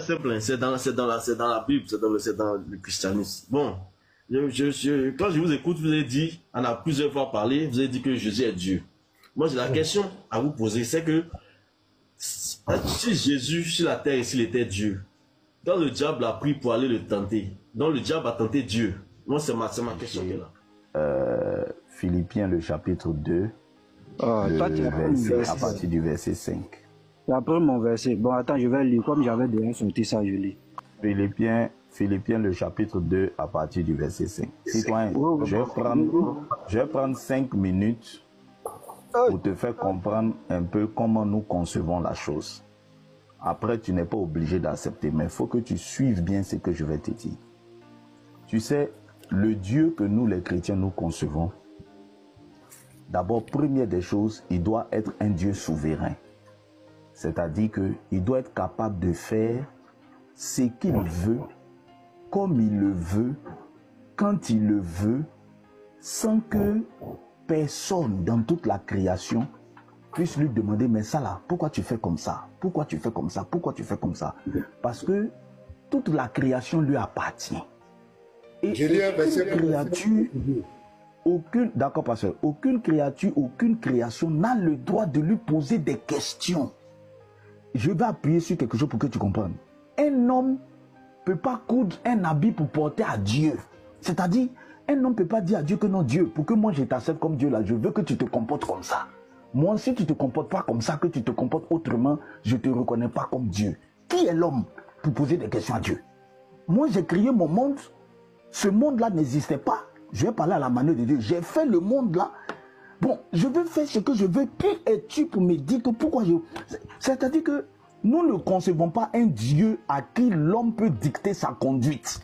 simple, hein. C'est dans la Bible, c'est dans le christianisme. Bon, quand je vous écoute, vous avez dit, on a plusieurs fois parlé, vous avez dit que Jésus est Dieu. Moi, j'ai la question à vous poser, c'est que si Jésus sur la terre, s'il était Dieu, quand le diable a pris pour aller le tenter, donc le diable a tenté Dieu. Moi, c'est ma question qui est là. Philippiens, le chapitre 2, à partir du verset 5. Tu as pris mon verset. Bon, attends, je vais lire. Comme j'avais déjà sorti ça, je lis. Philippiens, le chapitre 2, à partir du verset 5. Citoyen, je vais prendre 5 minutes pour te faire comprendre un peu comment nous concevons la chose. Après, tu n'es pas obligé d'accepter, mais il faut que tu suives bien ce que je vais te dire. Tu sais, le Dieu que nous, les chrétiens, nous concevons, d'abord, première des choses, il doit être un Dieu souverain. C'est-à-dire qu'il doit être capable de faire ce qu'il veut, comme il le veut, quand il le veut, sans que personne dans toute la création puisse lui demander, mais ça là, pourquoi tu fais comme ça? Pourquoi tu fais comme ça? Pourquoi tu fais comme ça? Parce que toute la création lui appartient. Et aucune créature, aucune création n'a le droit de lui poser des questions. Je vais appuyer sur quelque chose pour que tu comprennes. Un homme ne peut pas coudre un habit pour porter à Dieu. C'est-à-dire, un homme ne peut pas dire à Dieu que non, Dieu, pour que moi je t'accepte comme Dieu là, je veux que tu te comportes comme ça. Moi, si tu ne te comportes pas comme ça, que tu te comportes autrement, je ne te reconnais pas comme Dieu. Qui est l'homme pour poser des questions à Dieu? Moi, j'ai créé mon monde. Ce monde-là n'existait pas. Je vais parler à la manière de Dieu. J'ai fait le monde là. Bon, je veux faire ce que je veux. Qui es-tu pour me dire que pourquoi je... C'est-à-dire que nous ne concevons pas un Dieu à qui l'homme peut dicter sa conduite.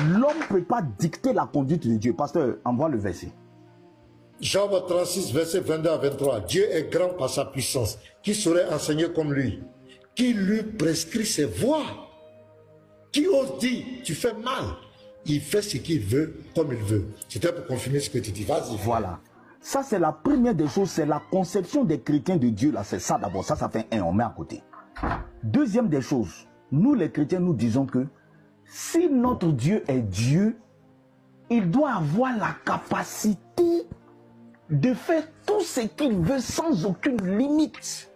L'homme ne peut pas dicter la conduite de Dieu. Pasteur, envoie le verset. Jean 36, verset 22 à 23. Dieu est grand par sa puissance. Qui saurait enseigner comme lui? Qui lui prescrit ses voies? Qui ose dire, tu fais mal? Il fait ce qu'il veut, comme il veut. C'était pour confirmer ce que tu dis. Vas-y. Voilà. Ça, c'est la première des choses. C'est la conception des chrétiens de Dieu. Là, c'est ça d'abord. Ça fait un. On met à côté. Deuxième des choses. Nous, les chrétiens, nous disons que si notre Dieu est Dieu, il doit avoir la capacité de faire tout ce qu'il veut sans aucune limite.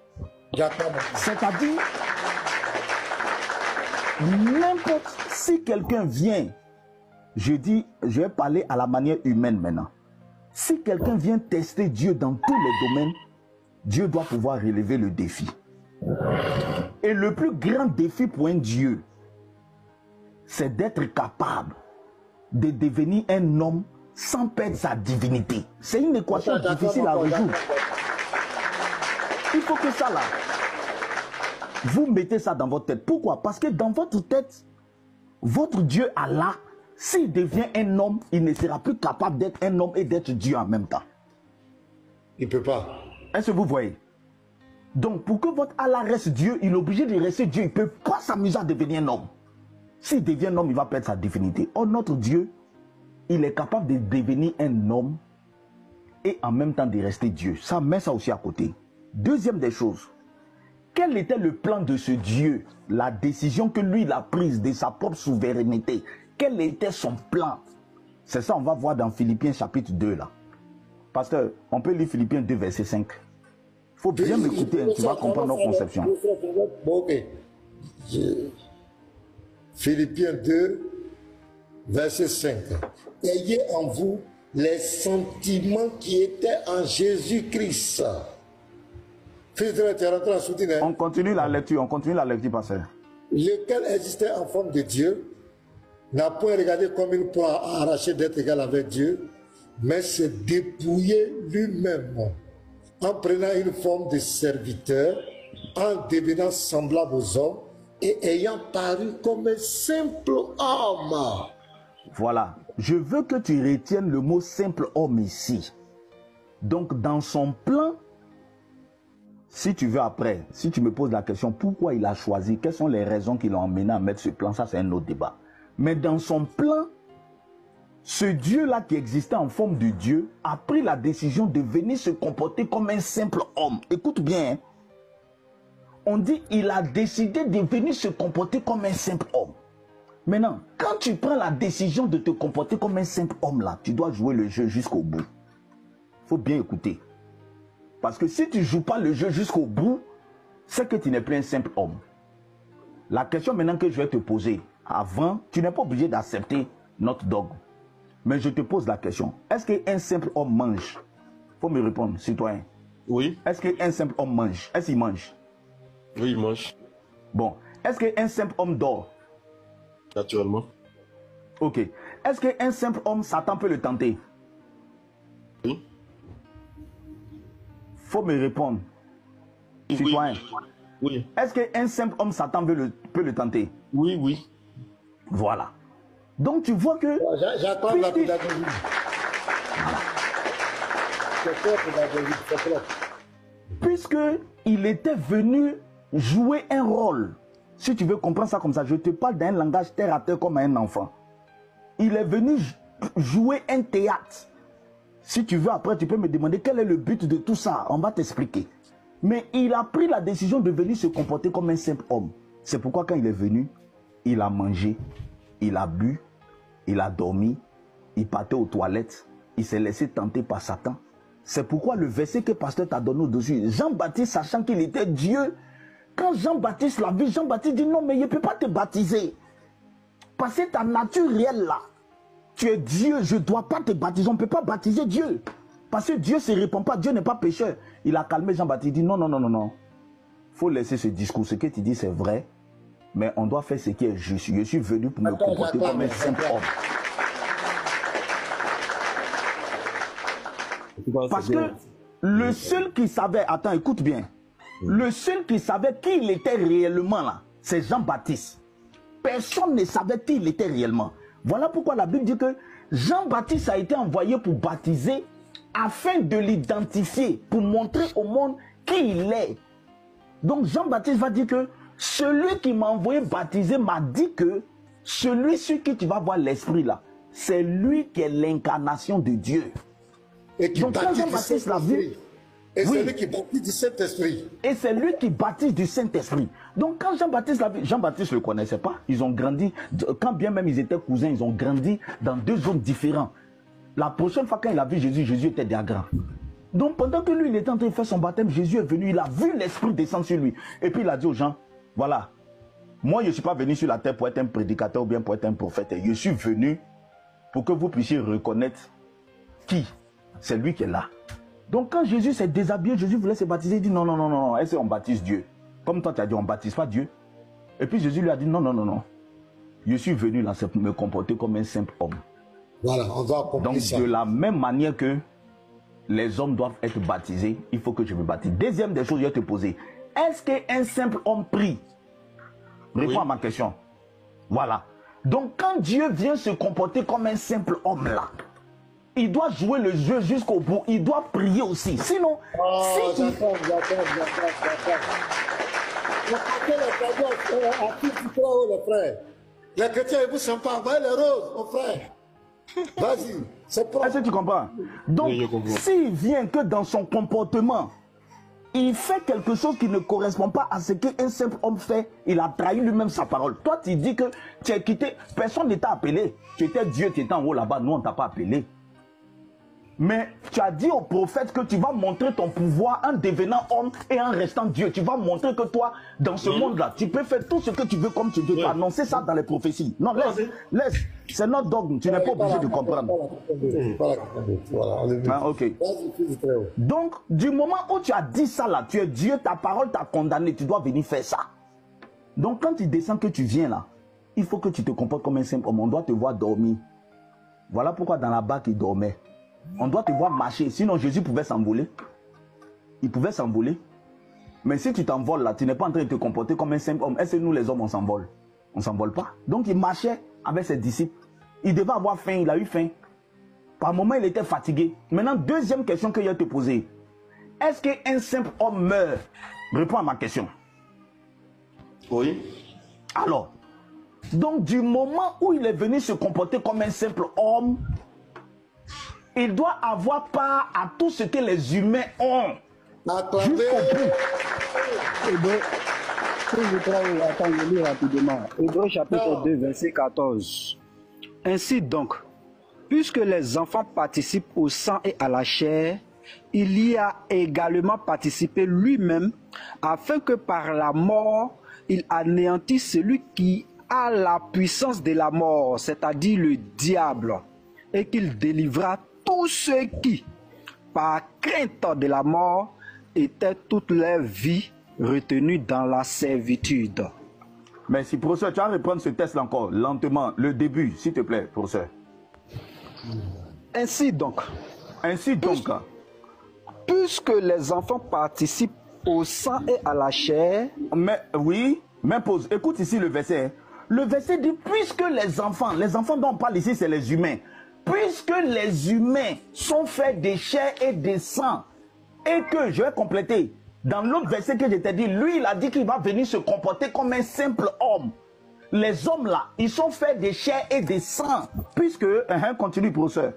C'est-à-dire, n'importe si quelqu'un vient, je vais parler à la manière humaine maintenant. Si quelqu'un vient tester Dieu dans tous les domaines, Dieu doit pouvoir relever le défi. Et le plus grand défi pour un Dieu, c'est d'être capable de devenir un homme sans perdre sa divinité. C'est une équation difficile à résoudre. Il faut que ça là, vous mettez ça dans votre tête. Pourquoi? Parce que dans votre tête, votre Dieu Allah, s'il devient un homme, il ne sera plus capable d'être un homme et d'être Dieu en même temps. Il ne peut pas. Est-ce que vous voyez? Donc pour que votre Allah reste Dieu, il est obligé de rester Dieu. Il ne peut pas s'amuser à devenir un homme. S'il devient un homme, il va perdre sa divinité. Or, notre Dieu, il est capable de devenir un homme et en même temps de rester Dieu. Ça met ça aussi à côté. Deuxième des choses, quel était le plan de ce Dieu? La décision que lui, il a prise de sa propre souveraineté. Quel était son plan? C'est ça, on va voir dans Philippiens chapitre 2 là. Pasteur, on peut lire Philippiens 2 verset 5. Il faut bien m'écouter, hein, tu vas comprendre nos conceptions. Bon, ok. Philippiens 2, verset 5. Ayez en vous les sentiments qui étaient en Jésus-Christ. On continue la lecture, pasteur. Lequel existait en forme de Dieu, n'a point regardé comme une proie à arracher d'être égal avec Dieu, mais se dépouiller lui-même, en prenant une forme de serviteur, en devenant semblable aux hommes, et ayant paru comme un simple homme. Voilà. Je veux que tu retiennes le mot simple homme ici. Donc, dans son plan, si tu veux après, si tu me poses la question, pourquoi il a choisi, quelles sont les raisons qui l'ont emmené à mettre ce plan, ça c'est un autre débat. Mais dans son plan, ce Dieu-là qui existait en forme de Dieu a pris la décision de venir se comporter comme un simple homme. Écoute bien, hein. on dit il a décidé de venir se comporter comme un simple homme. Maintenant, quand tu prends la décision de te comporter comme un simple homme là, tu dois jouer le jeu jusqu'au bout. Il faut bien écouter. Parce que si tu ne joues pas le jeu jusqu'au bout, c'est que tu n'es plus un simple homme. La question maintenant que je vais te poser, avant, tu n'es pas obligé d'accepter notre dogme. Mais je te pose la question, est-ce qu'un simple homme mange? Il faut me répondre, citoyen. Oui. Est-ce qu'un simple homme mange? Est-ce qu'il mange? Oui, il mange. Bon. Est-ce qu'un simple homme dort? Naturellement. Ok. Est-ce qu'un simple homme, Satan peut le tenter? Oui. Faut me répondre. Citoyen. Oui. Est-ce qu'un simple homme, Satan peut le tenter? Oui, oui. Voilà. Donc tu vois que... J'acclame la pédagogie. Puisqu'il était venu jouer un rôle. Si tu veux comprendre ça comme ça, je te parle d'un langage terre à terre comme un enfant. Il est venu jouer un théâtre. Si tu veux, après, tu peux me demander quel est le but de tout ça. On va t'expliquer. Mais il a pris la décision de venir se comporter comme un simple homme. C'est pourquoi quand il est venu, il a mangé, il a bu, il a dormi, il partait aux toilettes, il s'est laissé tenter par Satan. C'est pourquoi le verset que le pasteur t'a donné au-dessus, Jean-Baptiste, sachant qu'il était Dieu, quand Jean-Baptiste l'a vu, Jean-Baptiste dit non, mais il ne peut pas te baptiser. Parce que ta nature réelle là, tu es Dieu, je ne dois pas te baptiser. On ne peut pas baptiser Dieu. Parce que Dieu ne se répand pas, Dieu n'est pas pécheur. Il a calmé Jean-Baptiste, il dit non, non, non, non, non. Il faut laisser ce discours. Ce que tu dis, c'est vrai, mais on doit faire ce qui est juste. Je suis venu pour me comporter comme un simple homme. Parce que le seul qui savait, attends, écoute bien, le seul qui savait qui il était réellement là, c'est Jean-Baptiste. Personne ne savait qui il était réellement. Voilà pourquoi la Bible dit que Jean-Baptiste a été envoyé pour baptiser afin de l'identifier, pour montrer au monde qui il est. Donc Jean-Baptiste va dire que celui qui m'a envoyé baptiser m'a dit que celui sur qui tu vas voir l'esprit là, c'est lui qui est l'incarnation de Dieu. Et qui donc quand Jean-Baptiste l'a vu, et oui, c'est lui qui baptise du Saint-Esprit. Et c'est lui qui baptise du Saint-Esprit. Donc quand Jean-Baptiste l'a vu, Jean-Baptiste ne le connaissait pas. Ils ont grandi, quand bien même ils étaient cousins, ils ont grandi dans deux zones différentes. La prochaine fois quand il a vu Jésus, Jésus était déjà grand. Donc pendant que lui, il était en train de faire son baptême, Jésus est venu, il a vu l'Esprit descendre sur lui. Et puis il a dit aux gens, voilà, moi je ne suis pas venu sur la terre pour être un prédicateur ou bien pour être un prophète. Je suis venu pour que vous puissiez reconnaître qui? C'est lui qui est là. Donc quand Jésus s'est déshabillé, Jésus voulait se baptiser, il dit non, non, non, non, est-ce qu'on baptise Dieu? Comme toi tu as dit, on ne baptise pas Dieu. Et puis Jésus lui a dit non, non, non, non. Je suis venu là pour me comporter comme un simple homme. Voilà, on doit accomplir donc ça. de la même manière que les hommes doivent être baptisés, il faut que je me baptise. Deuxième des choses que je vais te poser, est-ce qu'un simple homme prie? Réponds à ma question. Voilà. Donc quand Dieu vient se comporter comme un simple homme là, il doit jouer le jeu jusqu'au bout. Il doit prier aussi. Sinon, si les chrétiens, ils vous sont pas envoyés les roses, mon frère. Vas-y, c'est propre. Est-ce que tu comprends? Donc, s'il vient que dans son comportement, il fait quelque chose qui ne correspond pas à ce qu'un simple homme fait, il a trahi lui-même sa parole. Toi, tu dis que tu es quitté, personne ne t'a appelé. Tu étais Dieu, tu étais en haut là-bas, nous, on ne t'a pas appelé. Mais tu as dit au prophète que tu vas montrer ton pouvoir en devenant homme et en restant Dieu. Tu vas montrer que toi, dans ce monde-là, tu peux faire tout ce que tu veux comme tu veux. Tu as annoncé ça dans les prophéties. Non, laisse. C'est notre dogme. Tu n'es pas obligé de comprendre. Ah, ok. Donc, du moment où tu as dit ça là, tu es Dieu, ta parole t'a condamné, tu dois venir faire ça. Donc, quand tu descends, que tu viens là, il faut que tu te comportes comme un simple homme. On doit te voir dormir. Voilà pourquoi dans la barque, il dormait. On doit te voir marcher, sinon Jésus pouvait s'envoler. Il pouvait s'envoler. Mais si tu t'envoles là, tu n'es pas en train de te comporter comme un simple homme. Est-ce que nous les hommes on s'envole? On ne s'envole pas. Donc il marchait avec ses disciples. Il devait avoir faim, il a eu faim. Par moment il était fatigué. Maintenant, deuxième question que je vais te poser. Est-ce qu'un simple homme meurt? Réponds à ma question. Oui. Alors, donc du moment où il est venu se comporter comme un simple homme, il doit avoir part à tout ce que les humains ont. Jusqu'au bout. Attends, je lis rapidement. Hébreux chapitre 2, verset 14. Ainsi donc, puisque les enfants participent au sang et à la chair, il y a également participé lui-même, afin que par la mort, il anéantisse celui qui a la puissance de la mort, c'est-à-dire le diable, et qu'il délivra tous ceux qui, par crainte de la mort, étaient toute leur vie retenus dans la servitude. Merci, professeur. Tu vas reprendre ce test encore, lentement, le début, s'il te plaît, professeur. Ainsi donc, puisque les enfants participent au sang et à la chair. Mais oui, mais pause. Écoute ici le verset. Le verset dit, puisque les enfants dont on parle ici, c'est les humains. Puisque les humains sont faits de chair et de sang, et que, je vais compléter, dans l'autre verset que je t'ai dit, lui, il a dit qu'il va venir se comporter comme un simple homme. Les hommes là, ils sont faits de chair et de sang. Puisque, continue, professeur.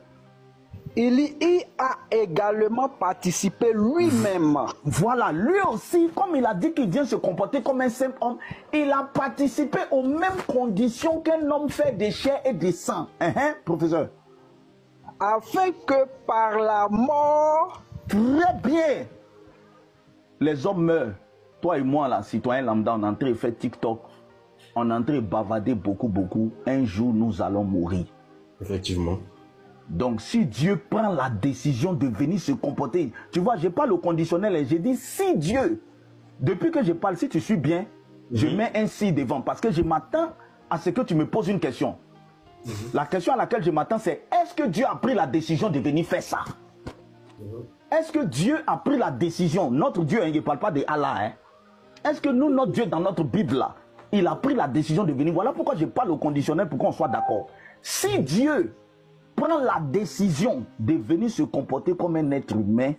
Il y a également participé lui-même. Voilà, lui aussi, comme il a dit qu'il vient se comporter comme un simple homme, il a participé aux mêmes conditions qu'un homme fait de chair et de sang. Professeur. Afin que par la mort, très bien, les hommes meurent. Toi et moi, là, citoyens lambda, on est en train de faire TikTok, on est en train de bavader beaucoup. Un jour, nous allons mourir. Effectivement. Donc, si Dieu prend la décision de venir se comporter, tu vois, je parle au conditionnel et j'ai dit, si Dieu, depuis que je parle, si tu suis bien, je mets un si devant, parce que je m'attends à ce que tu me poses une question. La question à laquelle je m'attends, c'est, est-ce que Dieu a pris la décision de venir faire ça? Est-ce que Dieu a pris la décision? Notre Dieu, il ne parle pas de Allah. Est-ce que nous, notre Dieu, dans notre Bible, là, il a pris la décision de venir? Voilà pourquoi je parle au conditionnel, pour qu'on soit d'accord. Si Dieu prend la décision de venir se comporter comme un être humain,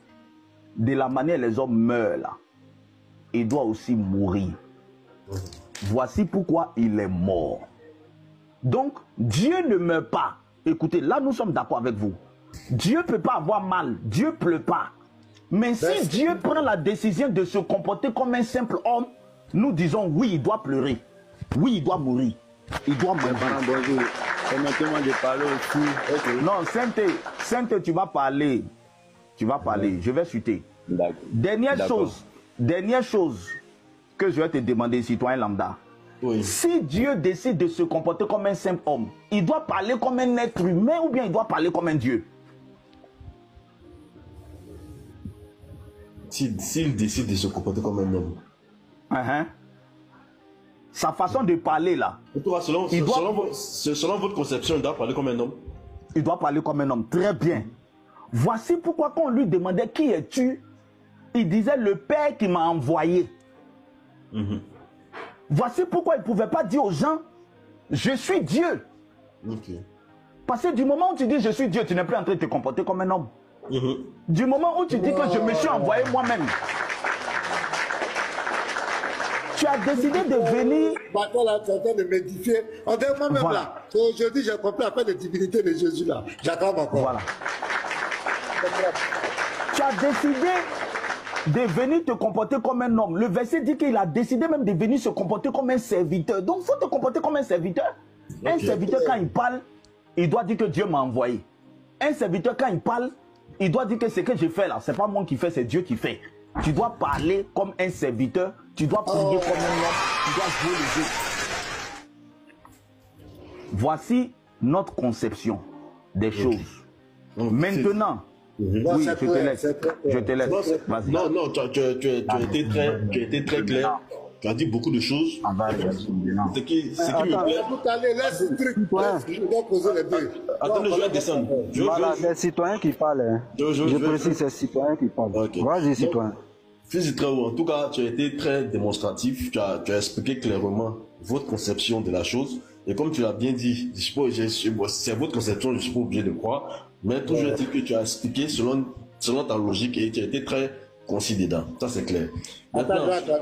de la manière les hommes meurent là, il doit aussi mourir. Voici pourquoi il est mort. Donc, Dieu ne meurt pas. Écoutez, là nous sommes d'accord avec vous. Dieu ne peut pas avoir mal, Dieu ne pleut pas. Mais si Dieu prend la décision de se comporter comme un simple homme, nous disons oui, il doit pleurer. Oui, il doit mourir. Il doit mourir. Permettez-moi de parler aussi. Okay. Non, Sainte, tu vas parler. Tu vas parler. Je vais chuter. Dernière chose que je vais te demander, citoyen lambda. Oui. Si Dieu décide de se comporter comme un simple homme, il doit parler comme un être humain ou bien il doit parler comme un Dieu? S'il décide de se comporter comme un homme. Sa façon de parler là. Toi, selon votre conception, il doit parler comme un homme. Il doit parler comme un homme. Très bien. Voici pourquoi quand on lui demandait qui es-tu, il disait le Père qui m'a envoyé. Voici pourquoi il ne pouvait pas dire aux gens je suis Dieu. Parce que du moment où tu dis je suis Dieu, tu n'es plus en train de te comporter comme un homme. Du moment où tu dis que je me suis envoyé moi-même, tu as décidé de venir. Maintenant, là, tu es en train de m'édifier. En fait, moi-même, voilà. Là, aujourd'hui, j'ai compris la fin de divinité de Jésus, là. J'acclame encore. Voilà. Tu as décidé de venir te comporter comme un homme. Le verset dit qu'il a décidé même de venir se comporter comme un serviteur. Donc, il faut te comporter comme un serviteur. Un serviteur, quand il parle, il doit dire que Dieu m'a envoyé. Un serviteur, quand il parle, il doit dire que ce que je fais là, ce n'est pas moi qui fais, c'est Dieu qui fait. Tu dois parler comme un serviteur, tu dois prier comme un homme, tu dois jouer le jeu. Voici notre conception des choses. Maintenant, oui, je te laisse. Vas-y. Non, tu as été très clair. Tu as dit beaucoup de choses. Ce qui me plaît. Laisse le truc. Je dois poser les deux. Attendez, je vais descendre. Voilà, c'est les citoyens qui parlent. Je précise, c'est les citoyens qui parlent. Okay. Vas-y, citoyen. Fils très haut. En tout cas, tu as été très démonstratif. Tu as expliqué clairement votre conception de la chose. Et comme tu l'as bien dit, c'est votre conception, je ne suis pas obligé de croire. Mais toujours est-il que tu as expliqué selon ta logique et tu as été très concis dedans. Ça, c'est clair. Maintenant, attends.